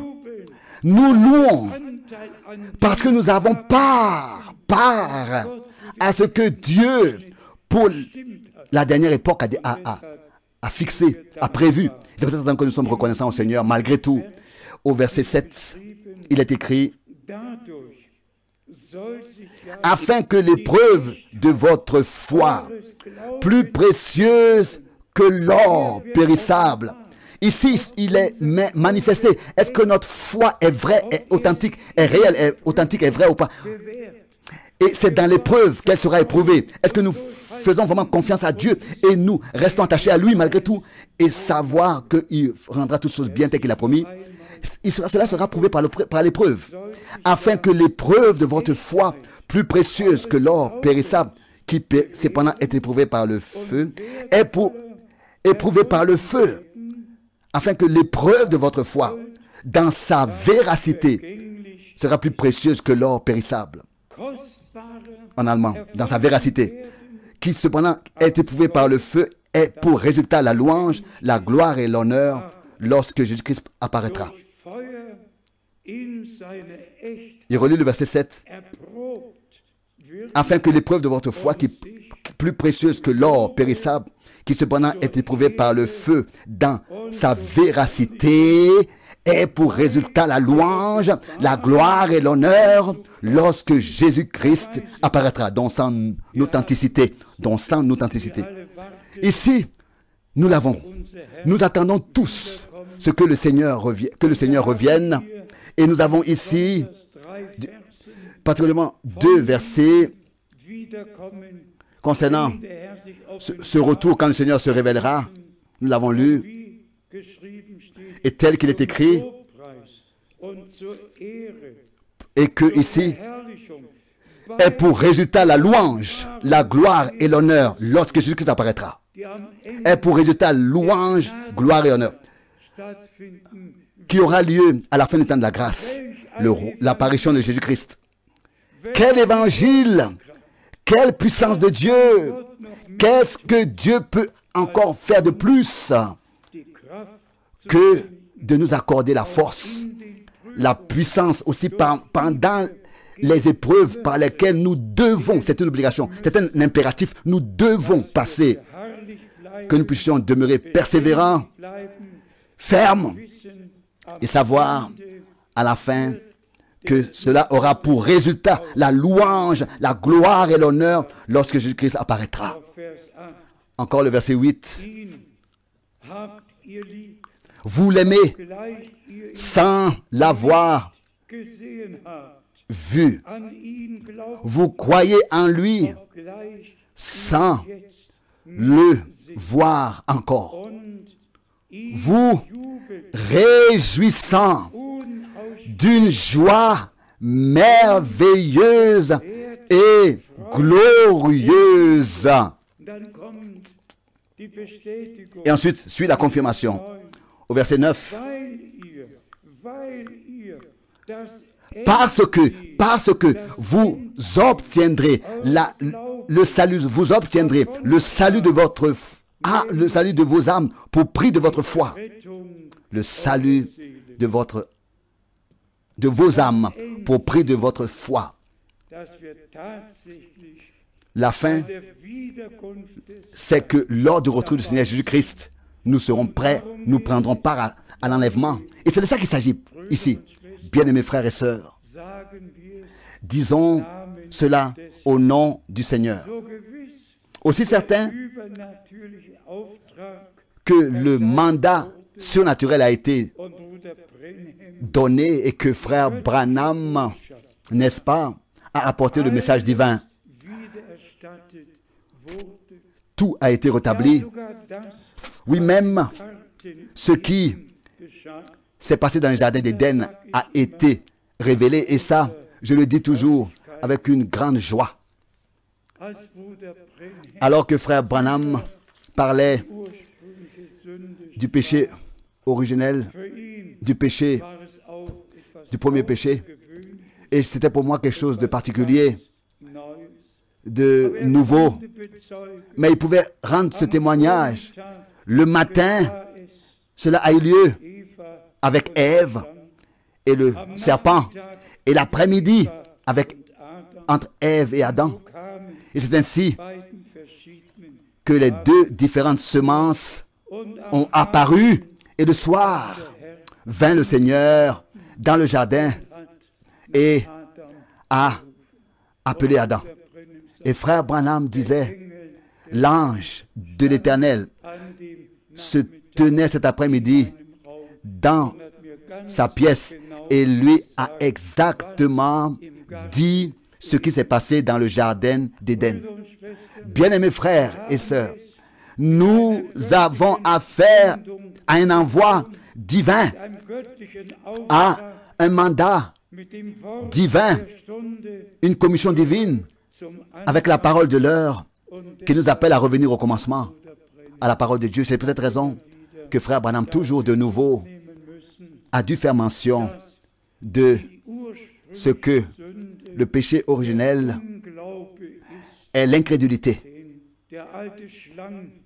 Speaker 1: Nous louons parce que nous avons part à ce que Dieu, pour la dernière époque, a fixé, a prévu. C'est pour ça que nous sommes reconnaissants au Seigneur, malgré tout. Au verset 7, il est écrit, afin que l'épreuve de votre foi, plus précieuse que l'or périssable, ici, il est manifesté. Est-ce que notre foi est vraie, est authentique, est réelle, est authentique, est vraie ou pas? Et c'est dans l'épreuve qu'elle sera éprouvée. Est-ce que nous faisons vraiment confiance à Dieu et nous restons attachés à lui malgré tout et savoir qu'il rendra toutes choses bien telles qu'il a promis? Cela sera prouvé par l'épreuve, afin que l'épreuve de votre foi, plus précieuse que l'or périssable, qui cependant est éprouvée par le feu, éprouvée par le feu, afin que l'épreuve de votre foi, dans sa véracité, sera plus précieuse que l'or périssable. En allemand, dans sa véracité, qui cependant est éprouvée par le feu, est pour résultat la louange, la gloire et l'honneur lorsque Jésus-Christ apparaîtra. Il relit le verset 7. Afin que l'épreuve de votre foi, qui est plus précieuse que l'or périssable, qui cependant est éprouvée par le feu dans sa véracité, ait pour résultat la louange, la gloire et l'honneur lorsque Jésus-Christ apparaîtra, dans son authenticité, Ici, nous l'avons. Nous attendons tous ce que le Seigneur revienne. Et nous avons ici, particulièrement 2 versets concernant ce retour quand le Seigneur se révélera. Nous l'avons lu. Et tel qu'il est écrit, Et que ici est pour résultat la louange, la gloire et l'honneur lorsque Jésus-Christ apparaîtra. Est pour résultat louange, gloire et honneur qui aura lieu à la fin du temps de la grâce, l'apparition de Jésus-Christ. Quel évangile! Quelle puissance de Dieu! Qu'est-ce que Dieu peut encore faire de plus que de nous accorder la force, la puissance aussi pendant les épreuves par lesquelles nous devons, c'est une obligation, c'est un impératif, nous devons passer, que nous puissions demeurer persévérants, fermes et savoir à la fin que cela aura pour résultat la louange, la gloire et l'honneur lorsque Jésus-Christ apparaîtra. Encore le verset 8. Vous l'aimez sans l'avoir vu. Vous croyez en lui sans le voir encore. Vous réjouissant d'une joie merveilleuse et glorieuse. Et ensuite suit la confirmation au verset 9. Parce que vous obtiendrez le salut, vous obtiendrez le salut de votre le salut de vos âmes pour prix de votre foi. Le salut de vos âmes pour prix de votre foi. La fin, c'est que lors du retour du Seigneur Jésus-Christ, nous serons prêts, nous prendrons part à l'enlèvement. Et c'est de ça qu'il s'agit ici. Bien-aimés frères et sœurs, disons cela au nom du Seigneur. Aussi certain que le mandat surnaturel a été donné et que frère Branham, n'est-ce pas, a apporté le message divin. Tout a été rétabli. Oui, même ce qui s'est passé dans le jardin d'Éden a été révélé. Et ça, je le dis toujours avec une grande joie. Alors que frère Branham parlait du péché originel, du péché, du premier péché, et c'était pour moi quelque chose de particulier, de nouveau. Mais il pouvait rendre ce témoignage. Le matin, cela a eu lieu avec Ève et le serpent, et l'après-midi entre Ève et Adam. Et c'est ainsi que les deux différentes semences ont apparu. Et le soir, vint le Seigneur dans le jardin et a appelé Adam. Et frère Branham disait, l'ange de l'Éternel se tenait cet après-midi dans sa pièce et lui a exactement dit ce qui s'est passé dans le jardin d'Éden. Bien-aimés frères et sœurs, nous avons affaire à un envoi divin, à un mandat divin, une commission divine avec la parole de l'heure qui nous appelle à revenir au commencement, à la parole de Dieu. C'est pour cette raison que frère Branham, toujours de nouveau, a dû faire mention de ce que le péché originel est l'incrédulité.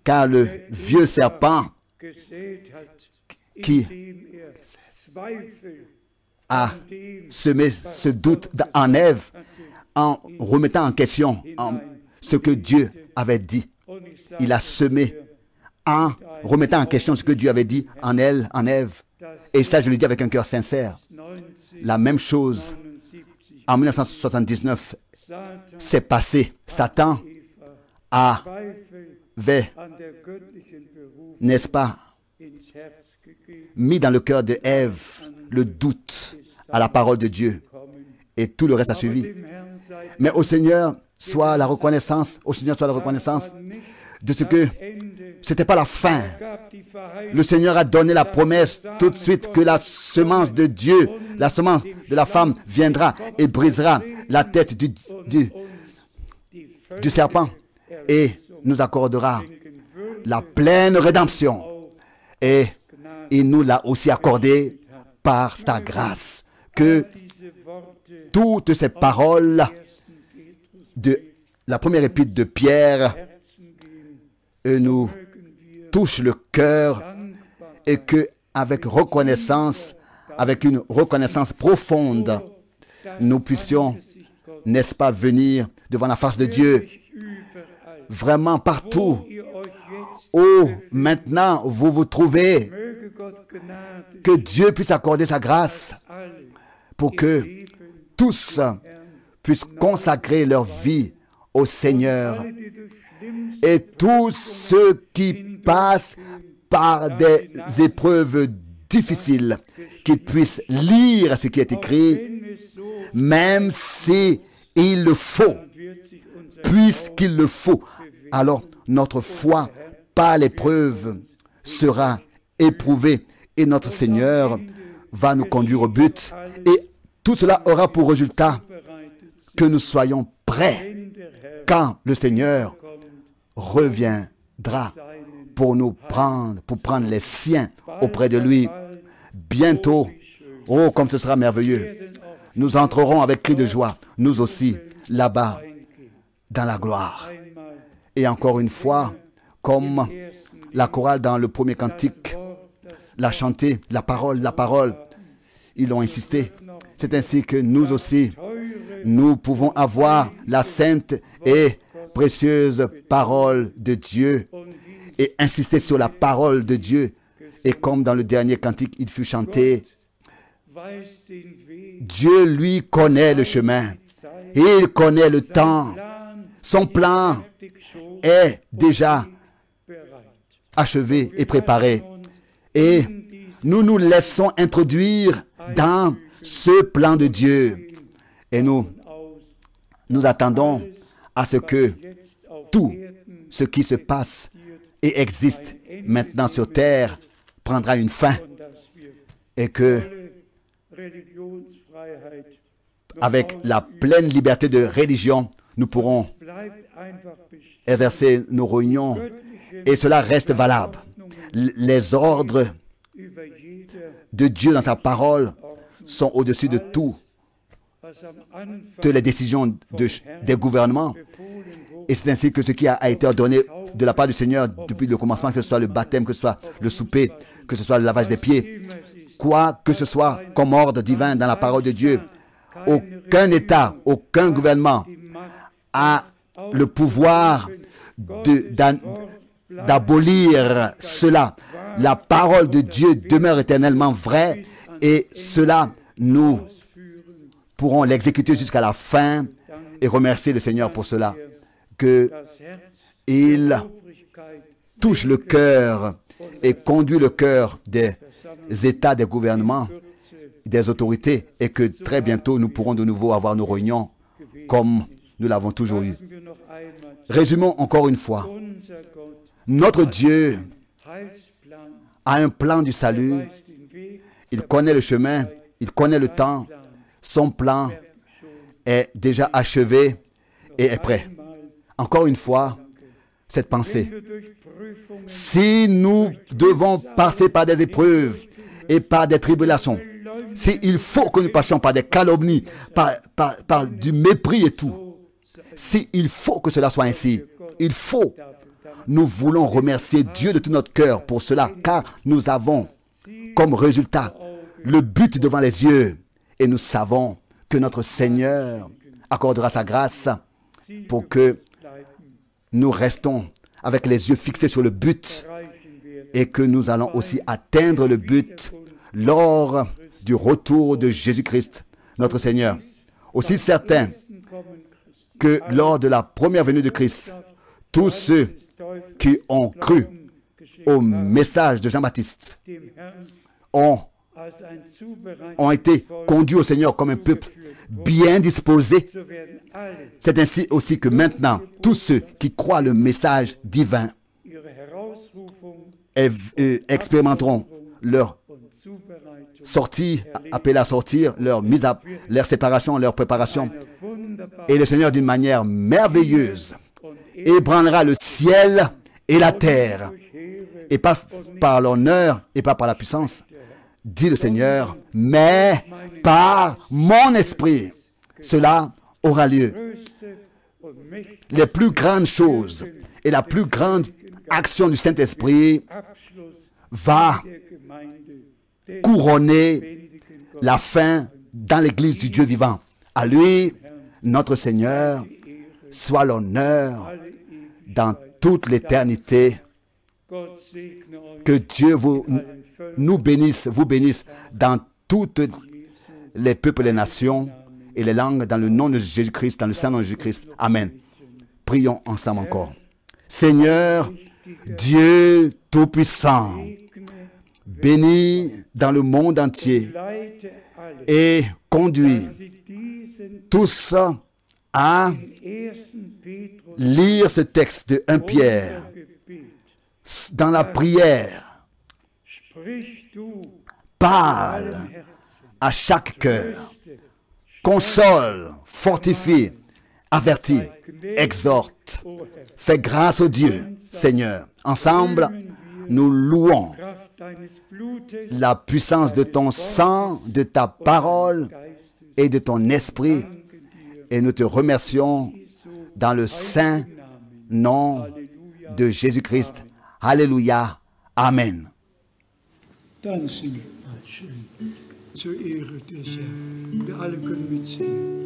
Speaker 1: Car le vieux serpent qui a semé ce doute en Ève en remettant en question ce que Dieu avait dit. Il a semé en remettant en question ce que Dieu avait dit en elle, en Ève. Et ça, je le dis avec un cœur sincère. La même chose en 1979 s'est passé. Satan avait, n'est-ce pas, mis dans le cœur de Ève le doute à la parole de Dieu. Et tout le reste a suivi. Mais au Seigneur soit la reconnaissance, de ce que Ce n'était pas la fin. Le Seigneur a donné la promesse tout de suite que la semence de Dieu, la semence de la femme viendra et brisera la tête du serpent et nous accordera la pleine rédemption. Et il nous l'a aussi accordé par sa grâce. Que toutes ces paroles de la première épître de Pierre nous touchent le cœur et que avec reconnaissance, avec une reconnaissance profonde, nous puissions, n'est-ce pas, venir devant la face de Dieu, vraiment partout où maintenant vous vous trouvez, que Dieu puisse accorder sa grâce pour que tous puissent consacrer leur vie au Seigneur. Et tous ceux qui passent par des épreuves difficiles, qu'ils puissent lire ce qui est écrit, même si il le faut, puisqu'il le faut, alors notre foi par l'épreuve sera éprouvée et notre Seigneur va nous conduire au but. Et tout cela aura pour résultat que nous soyons prêts quand le Seigneur reviendra pour nous prendre, pour prendre les siens auprès de lui. Bientôt, oh, comme ce sera merveilleux, nous entrerons avec cri de joie, nous aussi, là-bas, dans la gloire. Et encore une fois, comme la chorale dans le premier cantique l'a chanté, la parole, ils ont insisté. C'est ainsi que nous aussi, nous pouvons avoir la sainte et précieuse parole de Dieu et insister sur la parole de Dieu. Et comme dans le dernier cantique, il fut chanté, Dieu, lui, connaît le chemin. Il connaît le temps. Son plan est déjà achevé et préparé. Et nous nous laissons introduire dans ce plan de Dieu. Et nous attendons à ce que tout ce qui se passe et existe maintenant sur terre prendra une fin et que avec la pleine liberté de religion, nous pourrons exercer nos réunions et cela reste valable. Les ordres de Dieu dans sa parole sont au-dessus de tout, de les décisions des gouvernements. Et c'est ainsi que ce qui a été ordonné de la part du Seigneur depuis le commencement, que ce soit le baptême, que ce soit le souper, que ce soit le lavage des pieds, quoi que ce soit comme ordre divin dans la parole de Dieu, aucun État, aucun gouvernement a le pouvoir d'abolir cela. La parole de Dieu demeure éternellement vraie et cela, nous pourrons l'exécuter jusqu'à la fin et remercier le Seigneur pour cela. Qu'il touche le cœur et conduit le cœur des États, des gouvernements, des autorités et que très bientôt nous pourrons de nouveau avoir nos réunions comme nous l'avons toujours eu. Résumons encore une fois. Notre Dieu a un plan du salut. Il connaît le chemin, il connaît le temps. Son plan est déjà achevé et est prêt. Encore une fois, cette pensée. Si nous devons passer par des épreuves et par des tribulations, s'il faut que nous passions par des calomnies, par du mépris et tout, s'il faut que cela soit ainsi, il faut. Nous voulons remercier Dieu de tout notre cœur pour cela, car nous avons comme résultat le but devant les yeux et nous savons que notre Seigneur accordera sa grâce pour que nous restons avec les yeux fixés sur le but et que nous allons aussi atteindre le but lors du retour de Jésus-Christ, notre Seigneur. Aussi certain que lors de la première venue de Christ, tous ceux qui ont cru au message de Jean-Baptiste ont été conduits au Seigneur comme un peuple bien disposé. C'est ainsi aussi que maintenant, tous ceux qui croient le message divin expérimenteront leur sortie, appelés à sortir, leur séparation, leur préparation. Et le Seigneur, d'une manière merveilleuse, ébranlera le ciel et la terre, et pas par l'honneur et pas par la puissance, dit le Seigneur, mais par mon esprit, cela aura lieu. Les plus grandes choses et la plus grande action du Saint-Esprit va couronner la fin dans l'Église du Dieu vivant. À lui, notre Seigneur, soit l'honneur dans toute l'éternité. Que Dieu nous bénisse, vous bénisse dans toutes les peuples, les nations et les langues, dans le nom de Jésus-Christ, dans le Saint-Nom de Jésus-Christ. Amen. Prions ensemble encore. Seigneur, Dieu Tout-Puissant, bénis dans le monde entier et conduis tous à lire ce texte de 1 Pierre dans la prière. Parle à chaque cœur, console, fortifie, avertis, exhorte. Fais grâce au Dieu, Seigneur. Ensemble, nous louons la puissance de ton sang, de ta parole et de ton esprit. Et nous te remercions dans le saint nom de Jésus-Christ. Alléluia. Amen.
Speaker 3: Dann singen wir schön zur Ehre des Herrn. Wir alle können mitsingen.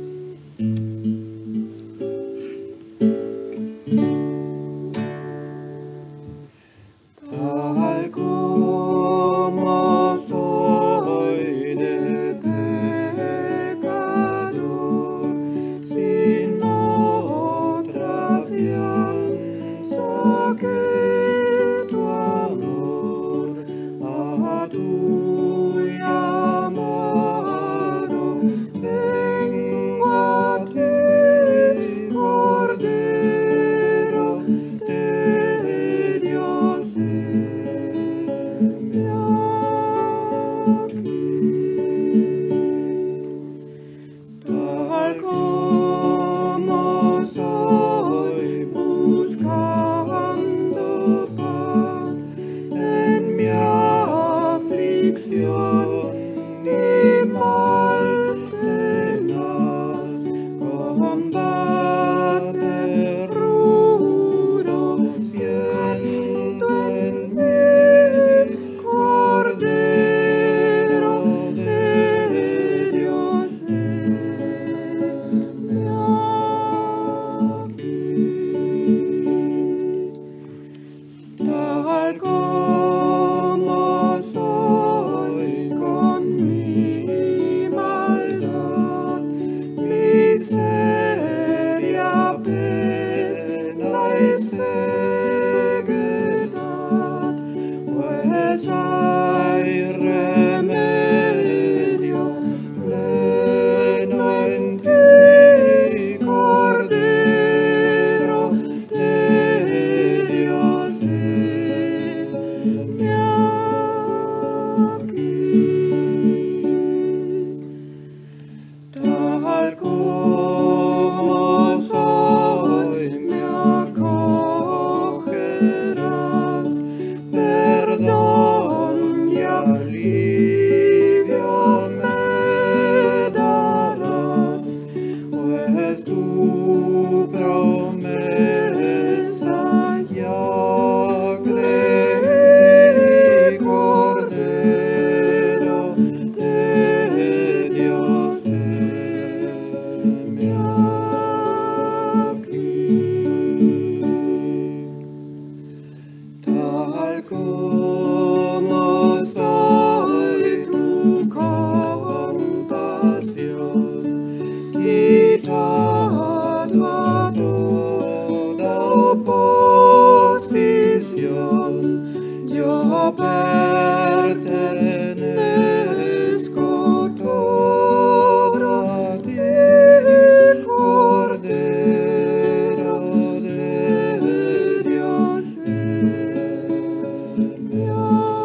Speaker 2: Halleluja.